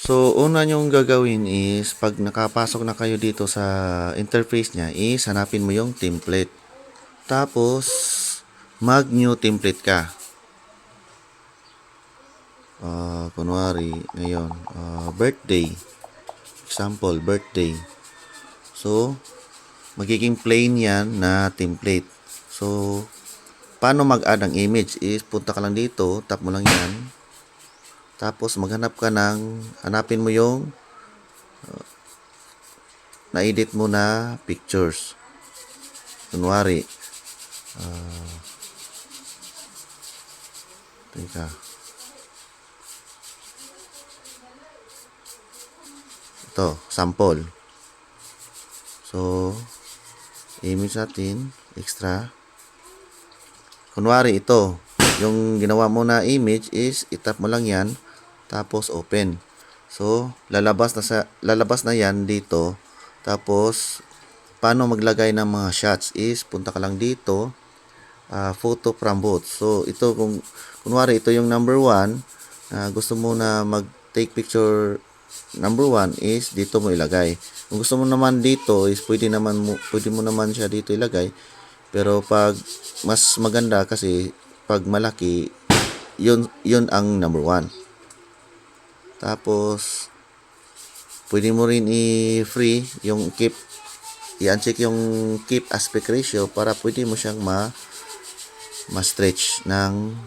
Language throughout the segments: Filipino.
So, una nyong gagawin is, pag nakapasok na kayo dito sa interface niya, is hanapin mo yung template. Tapos, mag-new template ka. Kunwari, ngayon, birthday. Example, birthday. So, magiging plain yan na template. So, paano mag-add ng image is, punta ka lang dito, tap mo lang yan. Tapos, hanapin mo yung na-edit mo na pictures. Kunwari, teka. Ito, sample. So, image natin, extra. Kunwari ito, yung ginawa mo na image is, itap mo lang yan, tapos open. So, lalabas na yan dito. Tapos, paano maglagay ng mga shots is, punta ka lang dito, photo from both. So, ito, kunwari ito yung number 1, gusto mo na mag-take picture number 1 is, dito mo ilagay. Kung gusto mo naman dito is, pwede mo naman siya dito ilagay. Pero pag mas maganda kasi pag malaki, yun ang number 1. Tapos pwede mo rin i-free yung i-uncheck yung keep aspect ratio para pwede mo siyang ma-stretch ng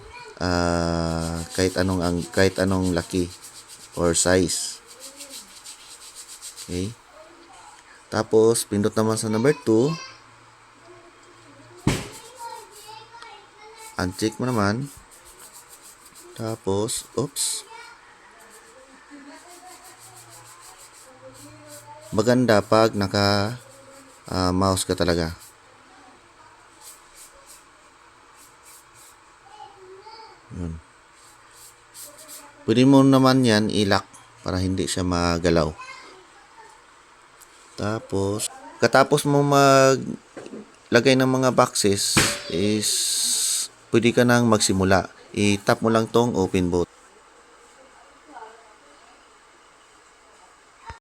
kahit anong laki or size. Okay? Tapos pindot naman sa number 2. Uncheck mo naman. Tapos, maganda pag mouse ka talaga. Yun. Pwede mo naman yan i-lock para hindi siya magalaw. Tapos, katapos mo maglagay ng mga boxes is, pwede ka nang magsimula. I-tap mo lang tong open both.